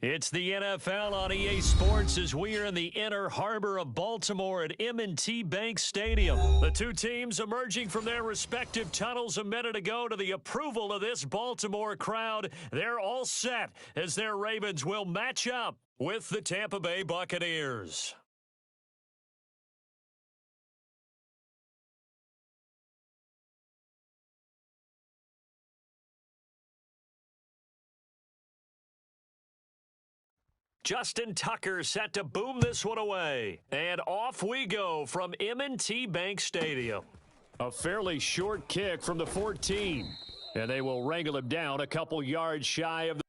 It's the NFL on EA Sports as we are in the inner harbor of Baltimore at M&T Bank Stadium. The two teams emerging from their respective tunnels a minute ago to the approval of this Baltimore crowd. They're all set as their Ravens will match up with the Tampa Bay Buccaneers. Justin Tucker set to boom this one away. And off we go from M&T Bank Stadium. A fairly short kick from the 14. And they will wrangle him down a couple yards shy of the...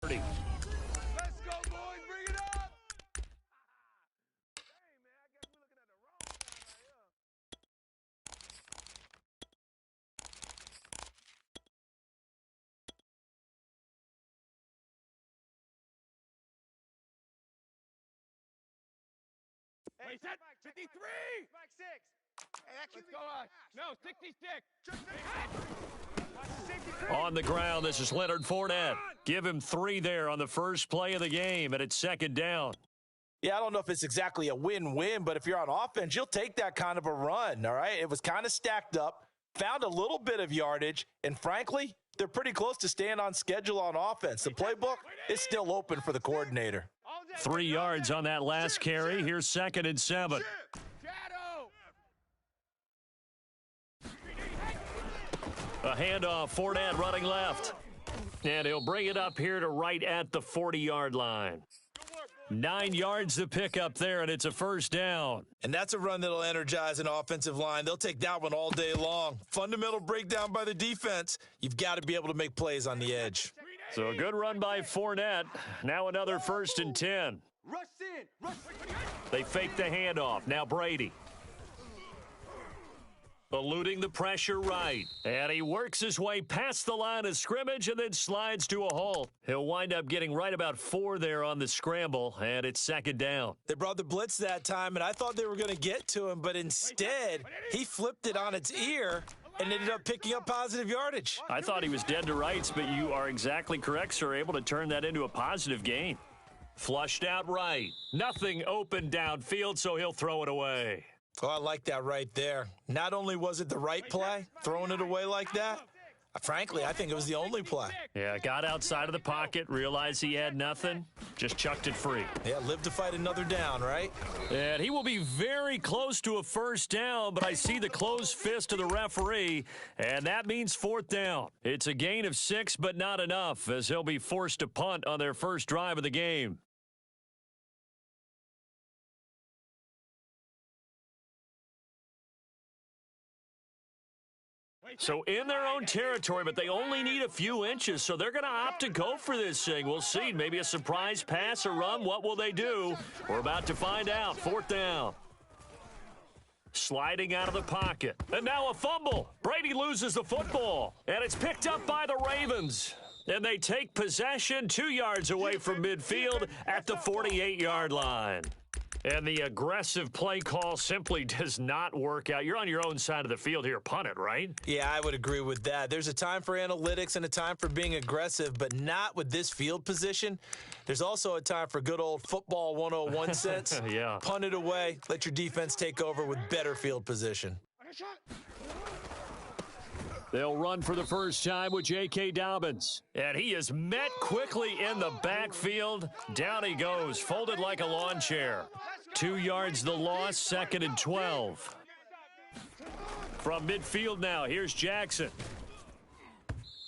Let's go, boys. Bring it up. Hey, man, I guess we're looking at the wrong guy right here. Hey, set 53. Back 6. Hey, let's go on. No, 66. On the ground, this is Leonard Fournette. Give him 3 there on the first play of the game, and it's second down. Yeah, I don't know if it's exactly a win-win, but if you're on offense, you'll take that kind of a run, all right? It was kind of stacked up, found a little bit of yardage, and frankly, they're pretty close to staying on schedule on offense. The playbook is still open for the coordinator. 3 yards on that last carry. Here's 2nd and 7. A handoff, Fournette running left. And he'll bring it up here to right at the 40-yard line. 9 yards to pick up there, and it's a first down. And that's a run that'll energize an offensive line. They'll take that one all day long. Fundamental breakdown by the defense. You've got to be able to make plays on the edge. So a good run by Fournette. Now another 1st and 10. They fake the handoff. Now Brady. Eluding the pressure right. And he works his way past the line of scrimmage and then slides to a halt. He'll wind up getting right about 4 there on the scramble, and it's second down. They brought the blitz that time, and I thought they were going to get to him, but instead, he flipped it on its ear and ended up picking up positive yardage. I thought he was dead to rights, but you are exactly correct, sir. Able to turn that into a positive gain. Flushed out right. Nothing open downfield, so he'll throw it away. Oh, I like that right there. Not only was it the right play, throwing it away like that, frankly, I think it was the only play. Yeah, got outside of the pocket, realized he had nothing, just chucked it free. Yeah, live to fight another down, right? And he will be very close to a first down, but I see the closed fist of the referee, and that means 4th down. It's a gain of 6, but not enough, as he'll be forced to punt on their first drive of the game. So in their own territory, but they only need a few inches, so they're going to opt to go for this thing. We'll see. Maybe a surprise pass or run. What will they do? We're about to find out. 4th down. sliding out of the pocket. And now a fumble. Brady loses the football, and it's picked up by the Ravens. And they take possession 2 yards away from midfield at the 48-yard line. And the aggressive play call simply does not work out. You're on your own side of the field here. Punt it, right? Yeah, I would agree with that. There's a time for analytics and a time for being aggressive, but not with this field position. There's also a time for good old football 101 sense. Yeah. Punt it away. Let your defense take over with better field position. They'll run for the first time with J.K. Dobbins. And he is met quickly in the backfield. Down he goes, folded like a lawn chair. 2 yards the loss, 2nd and 12. From midfield now, here's Jackson.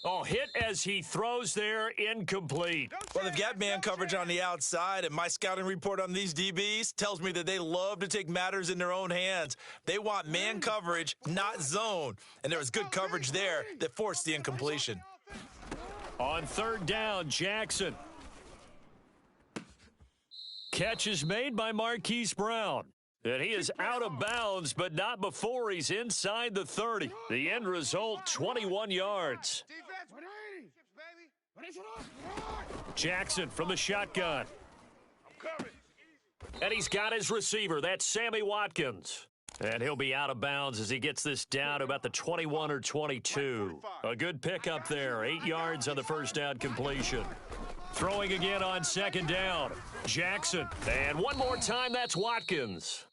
Oh, hit as he throws there, incomplete. Well, they've got man coverage on the outside, and my scouting report on these DBs tells me that they love to take matters in their own hands. They want man coverage, not zone. And there was good coverage there that forced the incompletion. On 3rd down, Jackson. Catch is made by Marquise Brown. And he is out of bounds, but not before he's inside the 30. The end result, 21 yards. Jackson from the shotgun. And he's got his receiver. That's Sammy Watkins. And he'll be out of bounds as he gets this down to about the 21 or 22. A good pickup there. 8 yards on the first down completion. Throwing again on 2nd down. Jackson. And one more time, that's Watkins.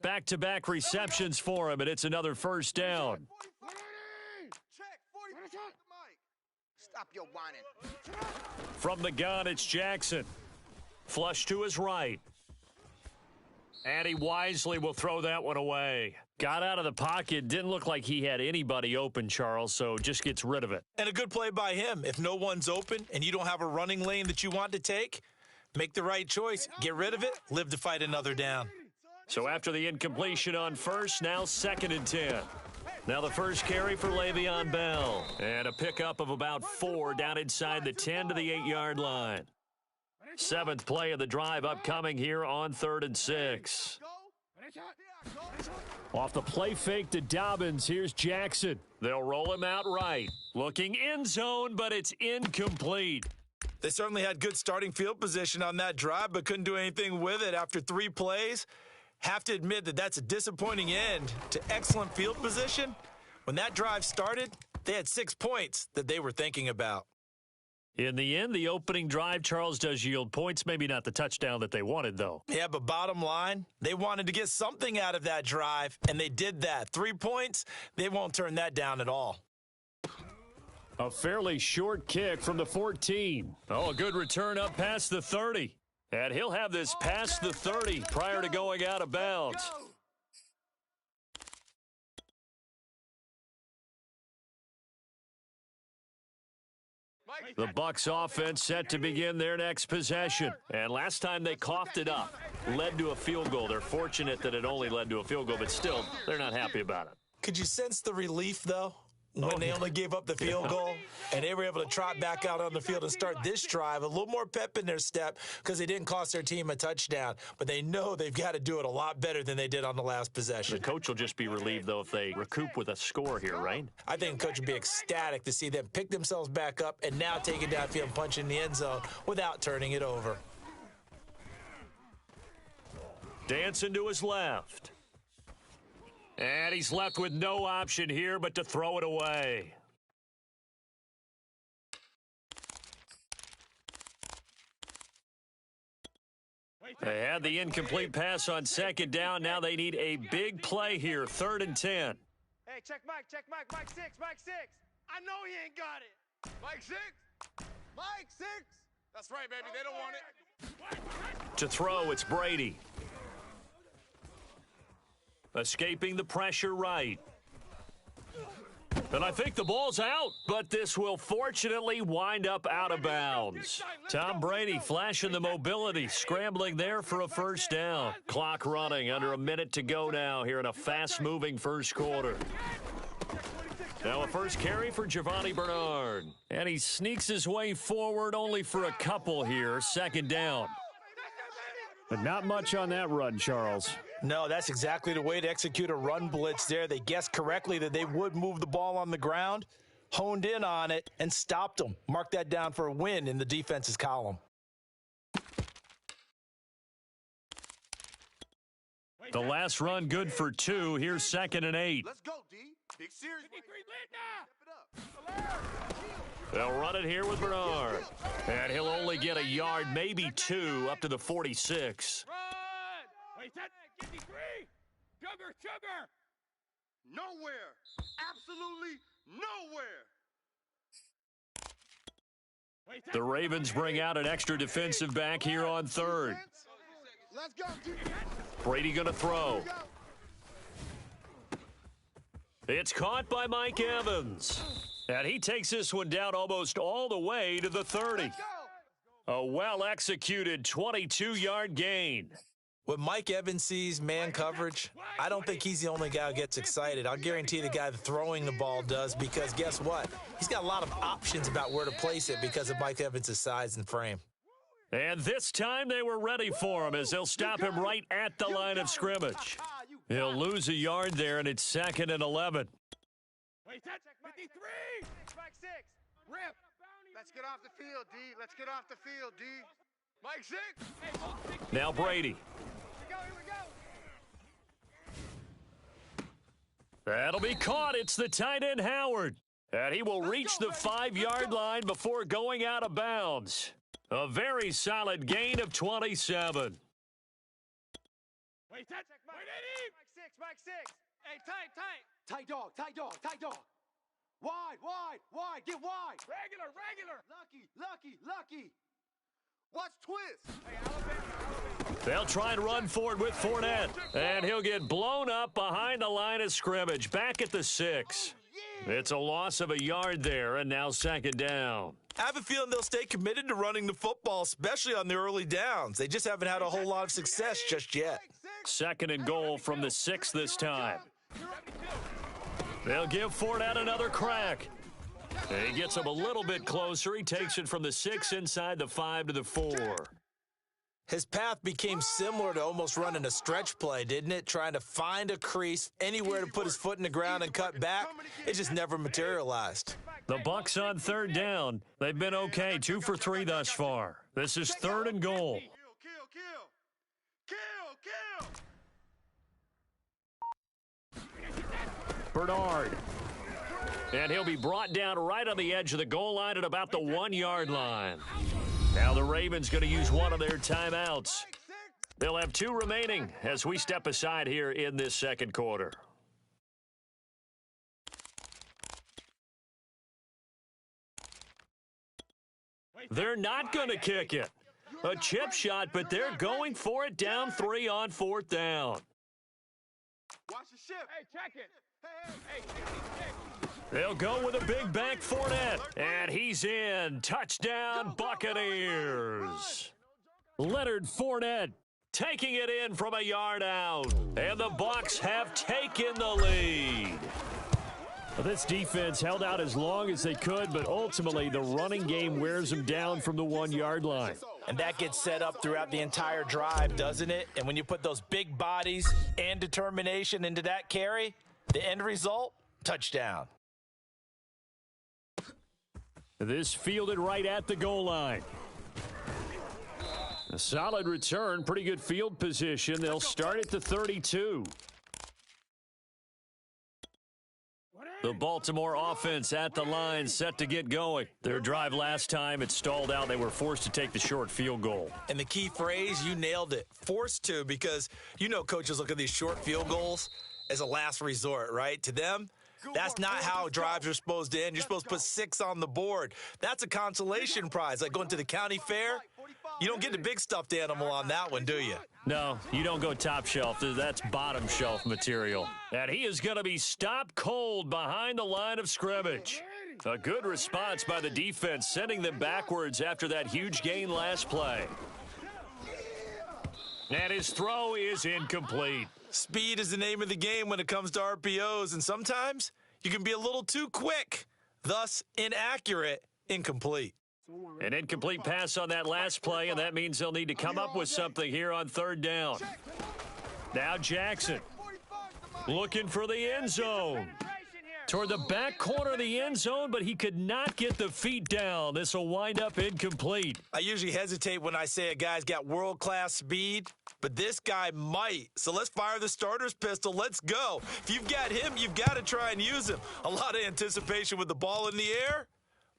Back-to-back receptions for him, and it's another first down. Stop your whining. From the gun, it's Jackson. Flush to his right. And he wisely will throw that one away. Got out of the pocket. Didn't look like he had anybody open, Charles, so just gets rid of it. And a good play by him. If no one's open and you don't have a running lane that you want to take, make the right choice. Get rid of it. Live to fight another down. So after the incompletion on first, now 2nd and 10. Now the first carry for Le'Veon Bell. And a pickup of about 4 down inside the 10 to the 8-yard line. 7th play of the drive upcoming here on 3rd and 6. Off the play fake to Dobbins, here's Jackson. They'll roll him out right. Looking end zone, but it's incomplete. They certainly had good starting field position on that drive, but couldn't do anything with it after 3 plays. Have to admit that that's a disappointing end to excellent field position. When that drive started, they had 6 points that they were thinking about. In the end, the opening drive, Charles, does yield points. Maybe not the touchdown that they wanted, though. Yeah, but bottom line, they wanted to get something out of that drive, and they did that. 3 points, they won't turn that down at all. A fairly short kick from the 14. Oh, a good return up past the 30. And he'll have this past the 30 prior to going out of bounds. The Bucs offense set to begin their next possession. And last time they coughed it up, led to a field goal. They're fortunate that it only led to a field goal, but still, they're not happy about it. Could you sense the relief, though, when they only gave up the field goal and they were able to trot back out on the field and start this drive? A little more pep in their step because they didn't cost their team a touchdown, but they know they've got to do it a lot better than they did on the last possession. The coach will just be relieved, though, if they recoup with a score here, right? I think the coach would be ecstatic to see them pick themselves back up and now take it downfield and punch in the end zone without turning it over. Dancing to his left. And he's left with no option here but to throw it away. They had the incomplete pass on 2nd down. Now they need a big play here. 3rd and 10. Hey, check Mike, Mike 6, Mike 6. I know he ain't got it. Mike 6? Mike 6? That's right, baby. They don't want it. To throw, it's Brady. Escaping the pressure right. And I think the ball's out, but this will fortunately wind up out of bounds. Tom Brady flashing the mobility, scrambling there for a first down. Clock running, under a minute to go now here in a fast-moving first quarter. Now a first carry for Giovanni Bernard. And he sneaks his way forward only for a couple here. 2nd down. But not much on that run, Charles. No, that's exactly the way to execute a run blitz there. They guessed correctly that they would move the ball on the ground, honed in on it, and stopped them. Mark that down for a win in the defense's column. The last run good for 2. Here's 2nd and 8. Let's go, D. Big series. They'll run it here with Bernard. And he'll only get a yard, maybe 2, up to the 46. Run! Wait, give me 3. Sugar! Nowhere. Absolutely nowhere. The Ravens bring out an extra defensive back here on 3rd. Let's go, D. Brady going to throw. It's caught by Mike Evans. And he takes this one down almost all the way to the 30. A well-executed 22-yard gain. When Mike Evans sees man coverage, I don't think he's the only guy who gets excited. I'll guarantee the guy throwing the ball does, because guess what? He's got a lot of options about where to place it because of Mike Evans' size and frame. And this time they were ready for him, as they'll stop him right at the line of scrimmage. He'll lose a yard there, and it's 2nd and 11. Wait, that's 53. Mike 6. Rip. Let's get off the field, D. Let's get off the field, D. Mike 6. Now Brady. Here we go. That'll be caught. It's the tight end, Howard. And he will reach the 5-yard line before going out of bounds. A very solid gain of 27. Wait, that's Mike 6. Hey, tight. Tight dog. Wide. Get wide. Regular. Lucky. Watch twist. Hey, Alabama. They'll try and run forward with Fournette. And he'll get blown up behind the line of scrimmage, back at the 6. It's a loss of a yard there, and now 2nd down. I have a feeling they'll stay committed to running the football, especially on the early downs. They just haven't had a whole lot of success just yet. 2nd and goal from the 6 this time. They'll give Fournette another crack. He gets him a little bit closer. He takes it from the 6 inside the 5 to the 4. His path became similar to almost running a stretch play, didn't it? Trying to find a crease, anywhere to put his foot in the ground and cut back. It just never materialized. The Bucs on 3rd down. They've been okay, 2 for 3 thus far. This is 3rd and goal. Bernard. And he'll be brought down right on the edge of the goal line at about the 1-yard line. Now the Ravens going to use one of their timeouts. They'll have 2 remaining as we step aside here in this 2nd quarter. They're not going to kick it. A chip shot, but they're going for it down 3 on 4th down. Watch the ship. Hey, check it. Hey. They'll go with a big back Fournette, and he's in. Touchdown, Buccaneers. Leonard Fournette taking it in from a yard out, and the Bucs have taken the lead. Well, this defense held out as long as they could, but ultimately the running game wears them down from the 1-yard line. And that gets set up throughout the entire drive, doesn't it? And when you put those big bodies and determination into that carry, the end result, touchdown. This fielded right at the goal line. A solid return, pretty good field position. They'll start at the 32. The Baltimore offense at the line, set to get going. Their drive last time, it stalled out. They were forced to take the short field goal. And the key phrase, you nailed it, forced to, because you know coaches look at these short field goals as a last resort, right? To them, that's not how drives are supposed to end. You're supposed to put 6 on the board. That's a consolation prize, like going to the county fair. You don't get the big stuffed animal on that one, do you? No, you don't go top shelf. That's bottom shelf material. And he is going to be stopped cold behind the line of scrimmage. A good response by the defense, sending them backwards after that huge gain last play. And his throw is incomplete. Speed is the name of the game when it comes to RPOs, and sometimes you can be a little too quick, thus inaccurate, incomplete. An incomplete pass on that last play, and that means they'll need to come up with something here on third down. Now Jackson looking for the end zone. Toward the back corner of the end zone, but he could not get the feet down. This will wind up incomplete. I usually hesitate when I say a guy's got world-class speed, but this guy might. So let's fire the starter's pistol. Let's go. If you've got him, you've got to try and use him. A lot of anticipation with the ball in the air,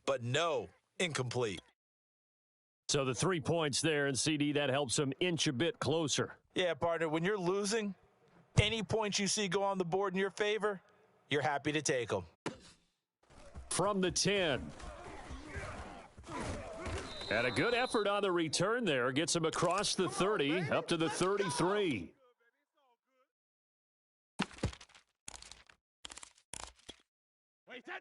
but no, incomplete. So the 3 points there, and CD, that helps him inch a bit closer. Yeah, partner, when you're losing, any points you see go on the board in your favor, you're happy to take them. From the 10. And a good effort on the return there. Gets him across the 30, up to the 33.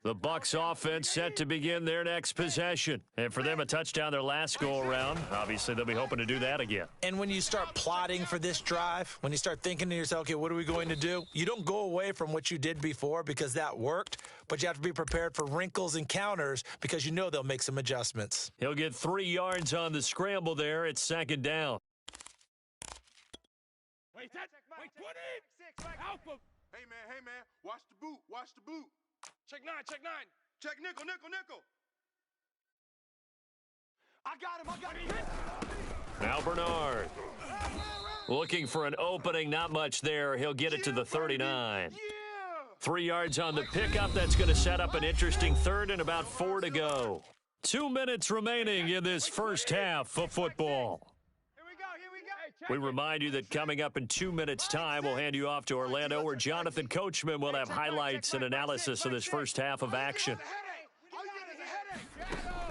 The Bucs offense set to begin their next possession. And for them, a touchdown their last go-around. Obviously, they'll be hoping to do that again. And when you start plotting for this drive, when you start thinking to yourself, okay, what are we going to do? You don't go away from what you did before because that worked, but you have to be prepared for wrinkles and counters because you know they'll make some adjustments. He'll get 3 yards on the scramble there. It's second down. Wait, put it! Alpha! Hey, man, watch the boot. Check 9. Check nickel. I got him. Now Bernard. Looking for an opening, not much there. He'll get it to the 39. 3 yards on the pickup. That's going to set up an interesting third and about 4 to go. 2 minutes remaining in this first half of football. We remind you that coming up in 2 minutes' time, we'll hand you off to Orlando, where Jonathan Coachman will have highlights and analysis of this first half of action.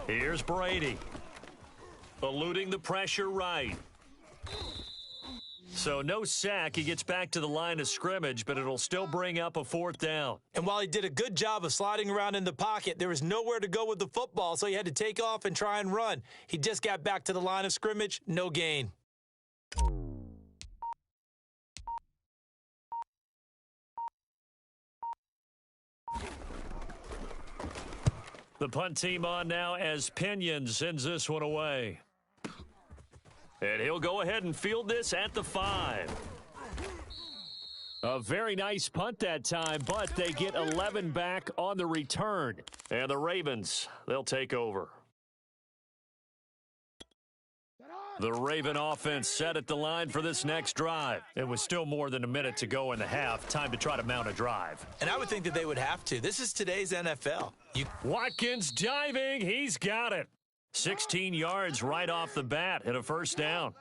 Here's Brady. Eluding the pressure right. So no sack. He gets back to the line of scrimmage, but it'll still bring up a 4th down. And while he did a good job of sliding around in the pocket, there was nowhere to go with the football, so he had to take off and try and run. He just got back to the line of scrimmage, no gain. The punt team on now as Pinion sends this one away. And he'll go ahead and field this at the 5. A very nice punt that time, but they get 11 back on the return. And the Ravens, they'll take over. The Raven offense set at the line for this next drive. It was still more than a minute to go in the half. Time to try to mount a drive. And I would think that they would have to. This is today's NFL. Watkins diving. He's got it. 16 yards right off the bat and a first down.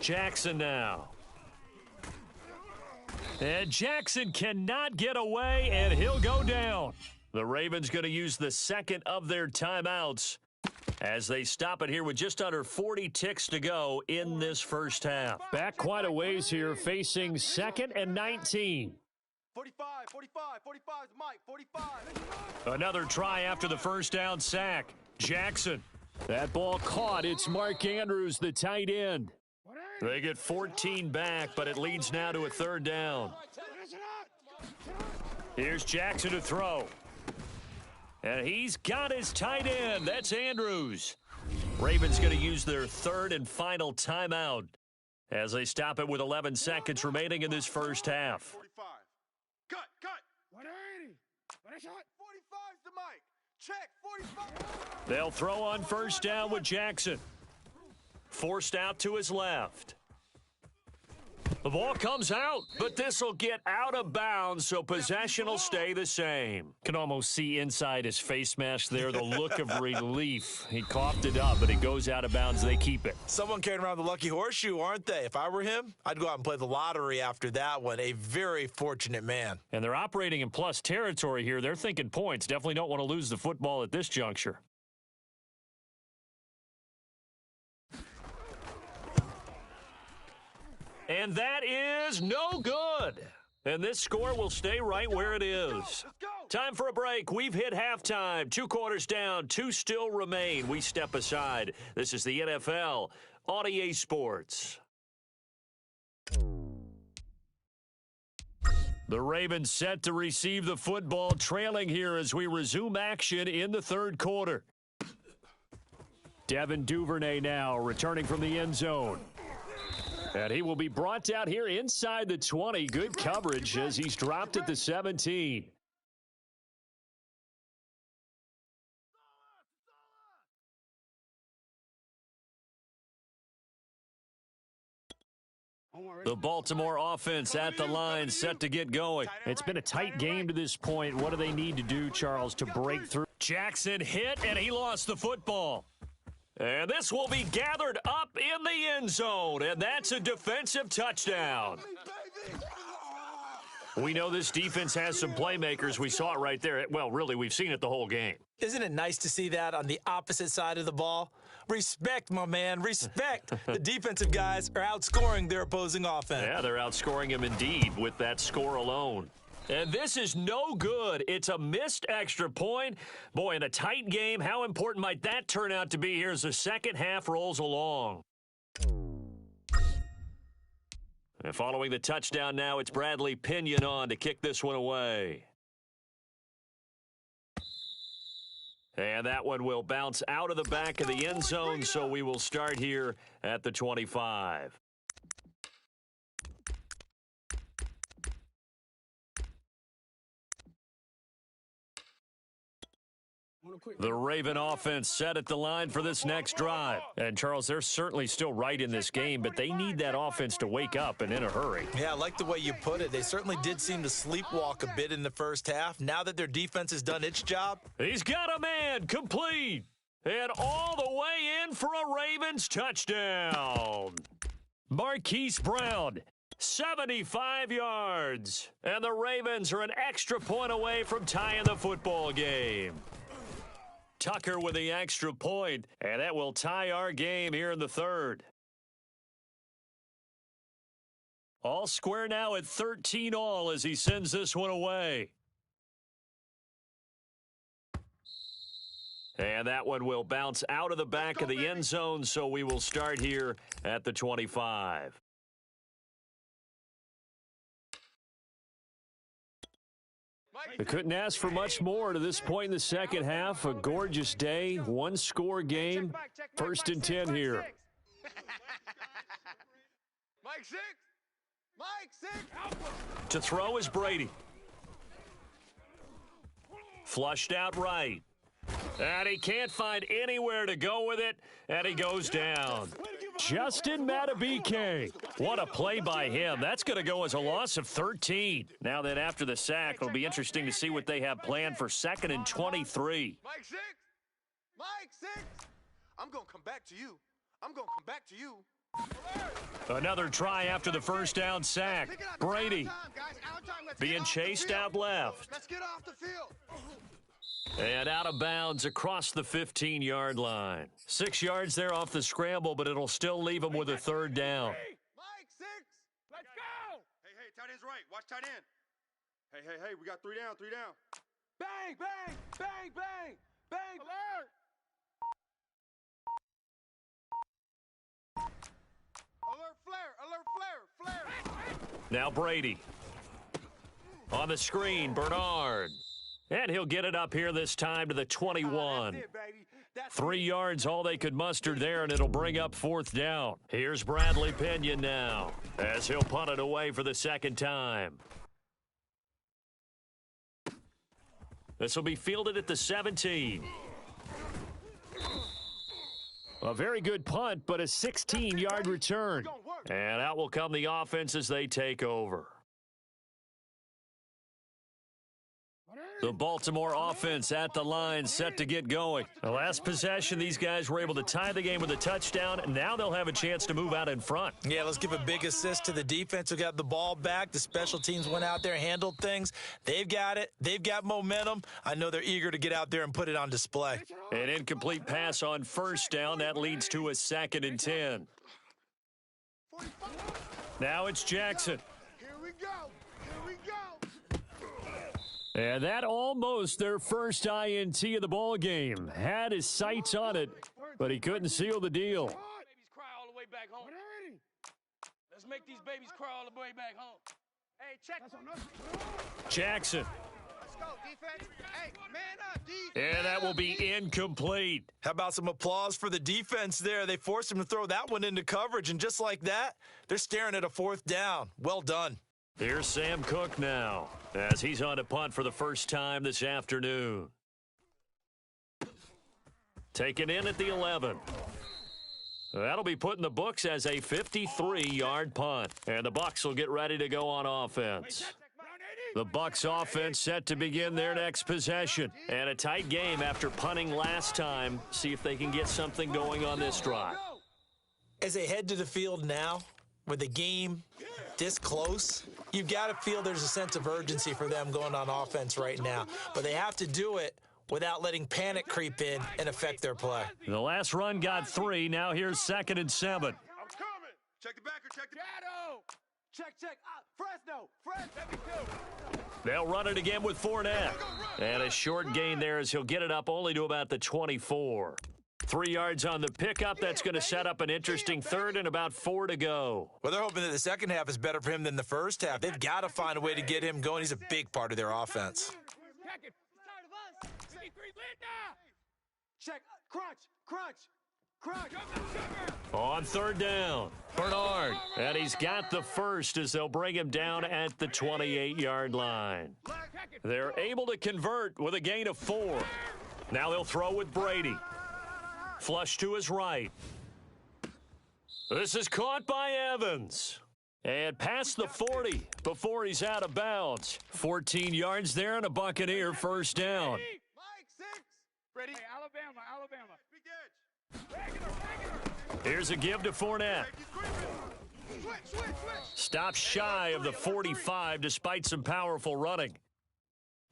Jackson now. And Jackson cannot get away, and he'll go down. The Ravens going to use the second of their timeouts as they stop it here with just under 40 ticks to go in this first half. Back quite a ways here, facing 2nd and 19. 45, Mike, 45. Another try after the first down sack. Jackson. That ball caught. It's Mark Andrews, the tight end. They get 14 back, but it leads now to a 3rd down. Here's Jackson to throw. And he's got his tight end. That's Andrews. Ravens going to use their 3rd and final timeout as they stop it with 11 seconds remaining in this first half. 45. Cut. 180. 45's the mic. Check. 45. They'll throw on first down with Jackson. Forced out to his left. The ball comes out, but this will get out of bounds, so possession will stay the same. Can almost see inside his face mask there, the look of relief. He coughed it up, but it goes out of bounds. They keep it. Someone carrying around the lucky horseshoe, aren't they? If I were him, I'd go out and play the lottery after that one. A very fortunate man. And they're operating in plus territory here. They're thinking points. Definitely don't want to lose the football at this juncture. And that is no good. And this score will stay right where it is. Time for a break. We've hit halftime. 2 quarters down. 2 still remain. We step aside. This is the NFL on EA Sports. The Ravens set to receive the football, trailing here as we resume action in the third quarter. Devin Duvernay now returning from the end zone. And he will be brought down here inside the 20. Good coverage as he's dropped at the 17. The Baltimore offense at the line set to get going. It's been a tight game to this point. What do they need to do, Charles, to break through? Jackson hit, and he lost the football. And this will be gathered up in the end zone, and that's a defensive touchdown. We know this defense has some playmakers. We saw it right there. Well, really, we've seen it the whole game. Isn't it nice to see that on the opposite side of the ball? Respect, my man, respect. The defensive guys are outscoring their opposing offense. Yeah, they're outscoring him indeed with that score alone. And this is no good. It's a missed extra point. Boy, in a tight game, how important might that turn out to be here as the second half rolls along? And following the touchdown now, it's Bradley Pinion on to kick this one away. And that one will bounce out of the back of the end zone, so we will start here at the 25. The Raven offense set at the line for this next drive. And, Charles, they're certainly still right in this game, but they need that offense to wake up and in a hurry. Yeah, I like the way you put it. They certainly did seem to sleepwalk a bit in the first half. Now that their defense has done its job. He's got a man complete. And all the way in for a Ravens touchdown. Marquise Brown, 75 yards. And the Ravens are an extra point away from tying the football game. Tucker with the extra point, and that will tie our game here in the third. All square now at 13 all as he sends this one away. And that one will bounce out of the back of the end zone, so we will start here at the 25. They couldn't ask for much more to this point in the second half. A gorgeous day, one-score game. First and 10 here. Mike 6. Mike 6. To throw is Brady. Flushed out right. And he can't find anywhere to go with it, and he goes down. Justin Matabike. What a play by him. That's going to go as a loss of 13. Now then, after the sack, it'll be interesting to see what they have planned for 2nd and 23. Mike 6. Mike 6. I'm going to come back to you. I'm going to come back to you. Another try after the first down sack. Brady being chased out left. Let's get off the field. And out of bounds across the 15-yard line. 6 yards there off the scramble, but it'll still leave him with a third down. Mike 6. Let's go. Hey, tight end's right. Watch tight end. Hey, we got 3 down, 3 down. Bang, bang, bang, bang, bang. Alert. Alert, flare. Now Brady. On the screen, Bernard. And he'll get it up here this time to the 21. 3 yards, all they could muster there, and it'll bring up 4th down. Here's Bradley Pinion now, as he'll punt it away for the second time. This will be fielded at the 17. A very good punt, but a 16-yard return. And out will come the offense as they take over. The Baltimore offense at the line set to get going. The last possession, these guys were able to tie the game with a touchdown. Now they'll have a chance to move out in front. Yeah, let's give a big assist to the defense who got the ball back. The special teams went out there, handled things. They've got it. They've got momentum. I know they're eager to get out there and put it on display. An incomplete pass on first down. That leads to a 2nd and 10. Now it's Jackson. Here we go. And that almost their first INT of the ball game. Had his sights on it, but he couldn't seal the deal. Babies cry all the way back home. Let's make these babies cry all the way back home. Hey, check. Jackson. Let's go, defense. Hey, man up, defense. And that will be incomplete. How about some applause for the defense there? They forced him to throw that one into coverage, and just like that, they're staring at a fourth down. Well done. Here's Sam Cook now, as he's on to punt for the first time this afternoon. Taken in at the 11. That'll be put in the books as a 53-yard punt. And the Bucs will get ready to go on offense. The Bucs offense set to begin their next possession. And a tight game after punting last time. See if they can get something going on this drive. As they head to the field now, with the game this close, you've got to feel there's a sense of urgency for them going on offense right now. But they have to do it without letting panic creep in and affect their play. The last run got 3. Now here's 2nd and 7. I'm coming. Check the backer, check the shadow. Check. Fresno. They'll run it again with Fournette. And a short gain there as he'll get it up only to about the 24. 3 yards on the pickup. That's going to set up an interesting third and about 4 to go. Well, they're hoping that the second half is better for him than the first half. They've got to find a way to get him going. He's a big part of their offense. Check. Crunch. On 3rd down, Bernard. And he's got the first as they'll bring him down at the 28-yard line. They're able to convert with a gain of 4. Now they'll throw with Brady. Flush to his right. This is caught by Evans. And past the 40 before he's out of bounds. 14 yards there and a Buccaneer first down. Mike 6. Ready? Hey, Alabama. Big edge. Here's a give to Fournette. Switch. Stops shy of the 45 despite some powerful running.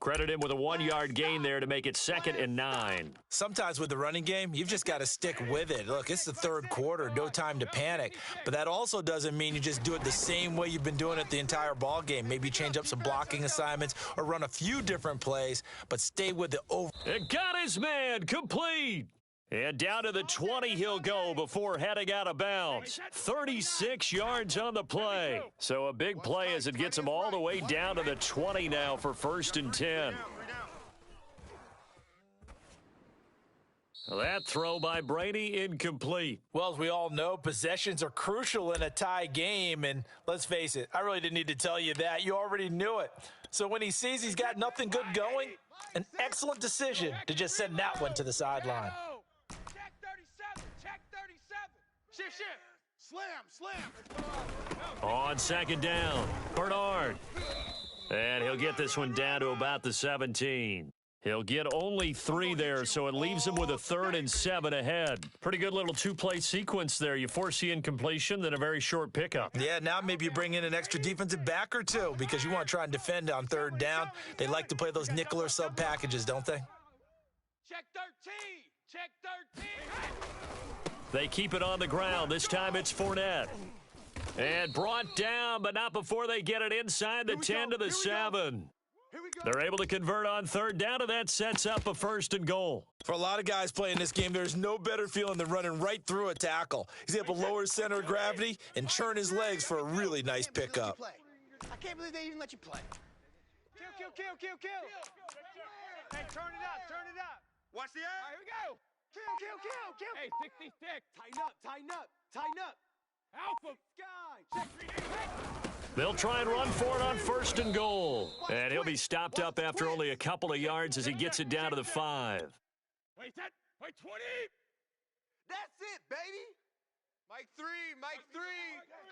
Credit him with a 1-yard gain there to make it 2nd and 9. Sometimes with the running game, you've just got to stick with it. Look, it's the third quarter, no time to panic. But that also doesn't mean you just do it the same way you've been doing it the entire ball game. Maybe change up some blocking assignments or run a few different plays, but stay with the over. It got his man complete. And down to the 20 he'll go before heading out of bounds. 36 yards on the play. So a big play as it gets him all the way down to the 20 now for 1st and 10. That throw by Brady incomplete. Well, as we all know, possessions are crucial in a tie game. And let's face it, I really didn't need to tell you that. You already knew it. So when he sees he's got nothing good going, an excellent decision to just send that one to the sideline. Shift. Slam. On 2nd down, Bernard. And he'll get this one down to about the 17. He'll get only 3 there, so it leaves him with a 3rd and 7 ahead. Pretty good little 2-play sequence there. You force the incompletion, then a very short pickup. Yeah, now maybe you bring in an extra defensive back or two because you want to try and defend on 3rd down. They like to play those nickel or sub packages, don't they? Check 13. They keep it on the ground. This time it's Fournette. And brought down, but not before they get it inside the 10 to the 7. They're able to convert on 3rd down, and that sets up a 1st and goal. For a lot of guys playing this game, there's no better feeling than running right through a tackle. He's able to lower his center of gravity and churn his legs for a really nice pickup. I can't believe they even let you play. Kill. Hey, turn it up. Watch the air. Here we go. Kill. Hey, 66. Tighten up. Alpha. Sky. They'll try and run for it on 1st and goal. And he'll be stopped up after only a couple of yards as he gets it down to the 5. Wait, 20. That's it, baby. Mike 3.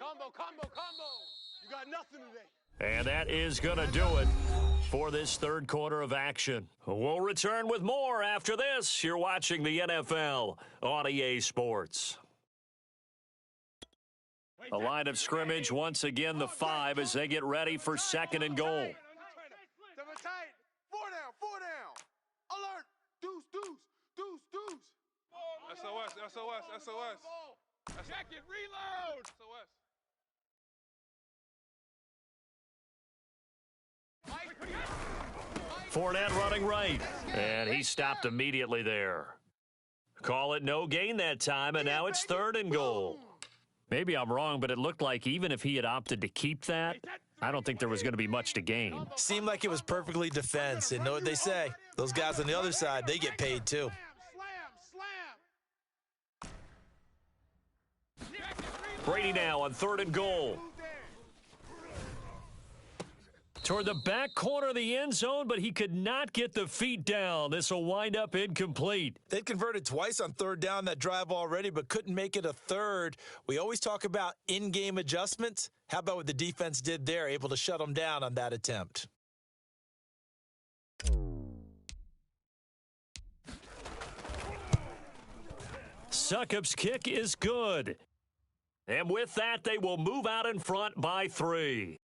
Combo. You got nothing today. And that is going to do it for this 3rd quarter of action. We'll return with more after this. You're watching the NFL on EA Sports. A line of scrimmage, once again the 5 as they get ready for 2nd and goal. Four down. Alert. Deuce. SOS. Check it, reload. SOS. Fournette running right, and he stopped immediately there. Call it no gain that time, and now it's 3rd and goal. Maybe I'm wrong, but it looked like even if he had opted to keep that, I don't think there was going to be much to gain. Seemed like it was perfectly defense. And know what they say? Those guys on the other side, they get paid too. Brady now on 3rd and goal. Toward the back corner of the end zone, but he could not get the feet down. This will wind up incomplete. They'd converted twice on 3rd down that drive already, but couldn't make it a third. We always talk about in-game adjustments. How about what the defense did there, able to shut them down on that attempt? Succop's kick is good. And with that, they will move out in front by 3.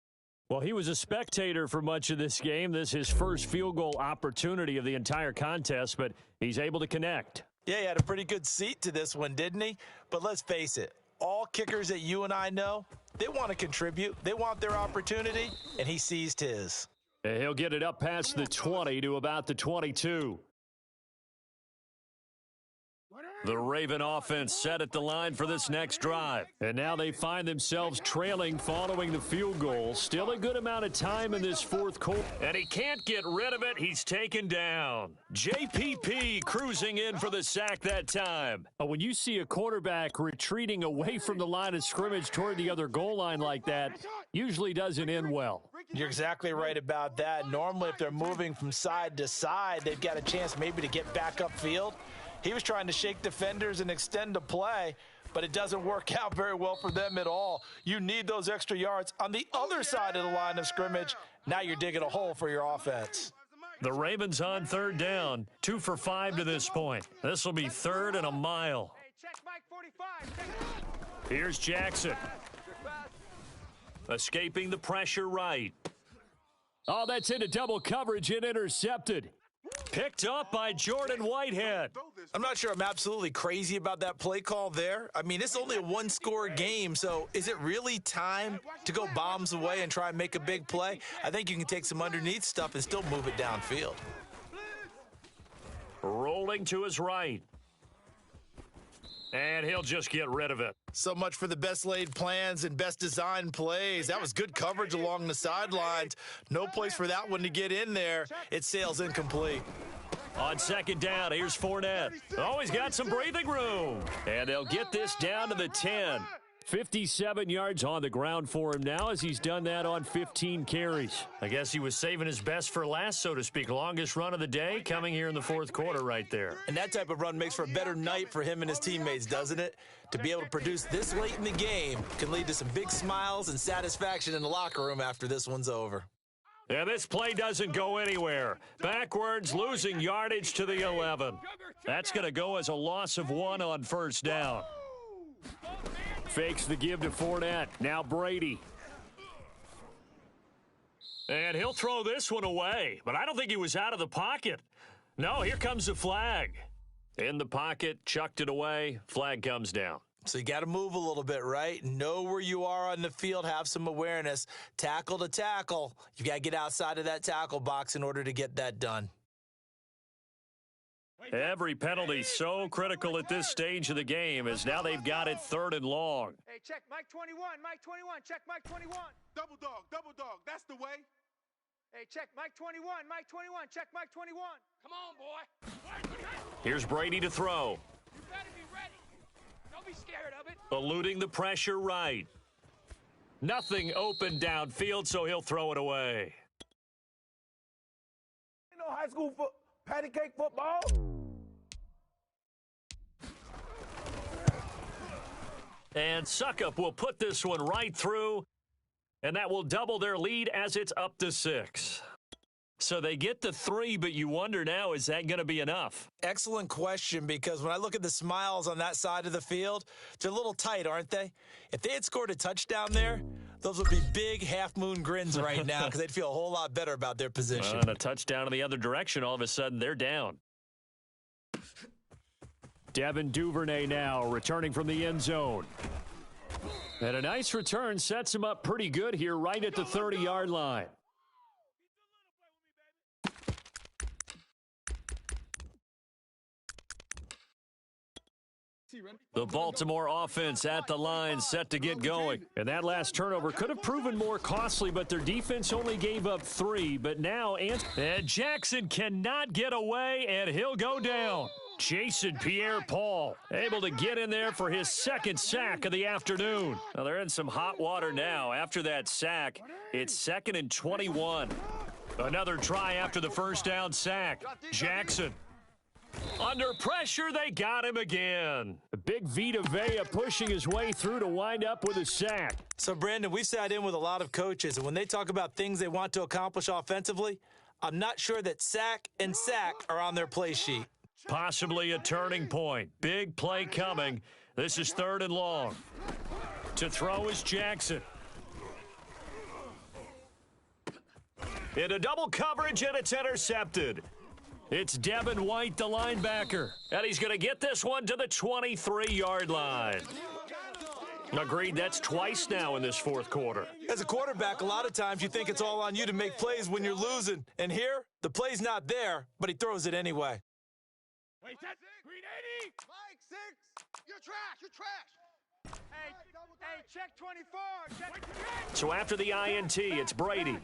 Well, he was a spectator for much of this game. This is his first field goal opportunity of the entire contest, but he's able to connect. Yeah, he had a pretty good seat to this one, didn't he? But let's face it, all kickers that you and I know, they want to contribute. They want their opportunity, and he seized his. And he'll get it up past the 20 to about the 22. The Raven offense set at the line for this next drive. And now they find themselves trailing following the field goal. Still a good amount of time in this fourth quarter. And he can't get rid of it. He's taken down. JPP cruising in for the sack that time. When you see a quarterback retreating away from the line of scrimmage toward the other goal line like that, usually doesn't end well. You're exactly right about that. Normally, if they're moving from side to side, they've got a chance maybe to get back upfield. He was trying to shake defenders and extend the play, but it doesn't work out very well for them at all. You need those extra yards on the other side of the line of scrimmage. Now you're digging a hole for your offense. The Ravens on 3rd down, 2 for 5 to this point. This will be 3rd and a mile. Here's Jackson. Escaping the pressure right. Oh, that's into double coverage and intercepted. Picked up by Jordan Whitehead. I'm not sure I'm absolutely crazy about that play call there. I mean, it's only a one-score game, so is it really time to go bombs away and try and make a big play? I think you can take some underneath stuff and still move it downfield. Rolling to his right. And he'll just get rid of it. So much for the best laid plans and best designed plays. That was good coverage along the sidelines. No place for that one to get in there. It sails incomplete. On 2nd down, here's Fournette. Oh, he's got some breathing room. And they'll get this down to the 10. 57 yards on the ground for him now as he's done that on 15 carries. I guess he was saving his best for last, so to speak. Longest run of the day coming here in the fourth quarter right there. And that type of run makes for a better night for him and his teammates, doesn't it? To be able to produce this late in the game can lead to some big smiles and satisfaction in the locker room after this one's over. And this play doesn't go anywhere. Backwards, losing yardage to the 11. That's going to go as a loss of 1 on 1st down. Fakes the give to Fournette. Now Brady. And he'll throw this one away. But I don't think he was out of the pocket. No, here comes the flag. In the pocket, chucked it away. Flag comes down. So you got to move a little bit, right? Know where you are on the field. Have some awareness. Tackle to tackle. You got to get outside of that tackle box in order to get that done. Every penalty so critical at this stage of the game as now they've got it 3rd and long. Hey, check Mike 21, Mike 21, check Mike 21. Double dog, that's the way. Hey, check Mike 21, Mike 21, check Mike 21. Come on, boy. Here's Brady to throw. You better be ready. Don't be scared of it. Eluding the pressure right. Nothing open downfield, so he'll throw it away. You know high school patty cake football? And Succop will put this one right through, and that will double their lead as it's up to 6. So they get the 3, but you wonder now, is that going to be enough? Excellent question, because when I look at the smiles on that side of the field, they're a little tight, aren't they? If they had scored a touchdown there, those would be big half-moon grins right now because they'd feel a whole lot better about their position. And a touchdown in the other direction, all of a sudden they're down. Devin Duvernay now returning from the end zone. And a nice return sets him up pretty good here right at the 30-yard line. The Baltimore offense at the line, set to get going. And that last turnover could have proven more costly, but their defense only gave up 3. But now, and Jackson cannot get away, and he'll go down. Jason Pierre-Paul able to get in there for his second sack of the afternoon. Now, they're in some hot water now. After that sack, it's 2nd and 21. Another try after the first down sack. Jackson. Under pressure, they got him again. Big Vita Vea pushing his way through to wind up with a sack. So, Brandon, we've sat in with a lot of coaches, and when they talk about things they want to accomplish offensively, I'm not sure that sack and sack are on their play sheet. Possibly a turning point. Big play coming. This is 3rd and long. To throw is Jackson. Into double coverage, and it's intercepted. It's Devin White, the linebacker, and he's going to get this one to the 23-yard line. Agreed, that's twice now in this fourth quarter. As a quarterback, a lot of times you think it's all on you to make plays when you're losing. And here, the play's not there, but he throws it anyway. Wait, that's Green 80. Mike 6. You're trash. You're trash. Hey, check 24. Check. So after the INT, it's Brady.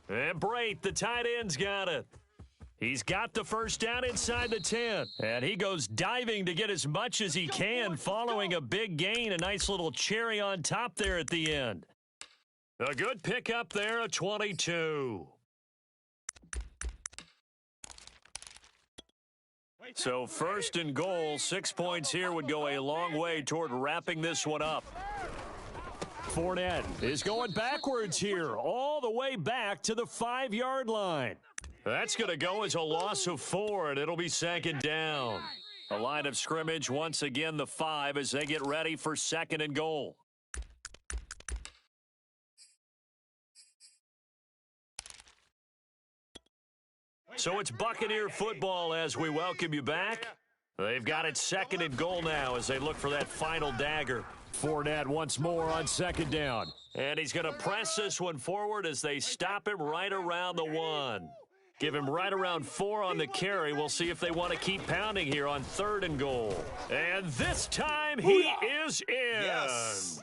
And Brate, the tight end's got it. He's got the first down inside the 10. And he goes diving to get as much as he can following a big gain. A nice little cherry on top there at the end. A good pickup there, a 22. So 1st and goal, 6 points here would go a long way toward wrapping this one up. Fournette is going backwards here, all the way back to the 5-yard line. That's going to go as a loss of 4, and it'll be 2nd down. A line of scrimmage, once again, the 5 as they get ready for 2nd and goal. So it's Buccaneer football as we welcome you back. They've got it 2nd and goal now as they look for that final dagger. Fournette once more on 2nd down. And he's going to press this one forward as they stop him right around the 1. Give him right around 4 on the carry. We'll see if they want to keep pounding here on 3rd and goal. And this time he is in. Yes.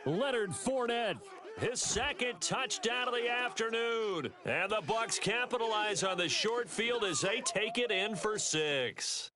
Leonard Fournette, his 2nd touchdown of the afternoon. And the Bucs capitalize on the short field as they take it in for 6.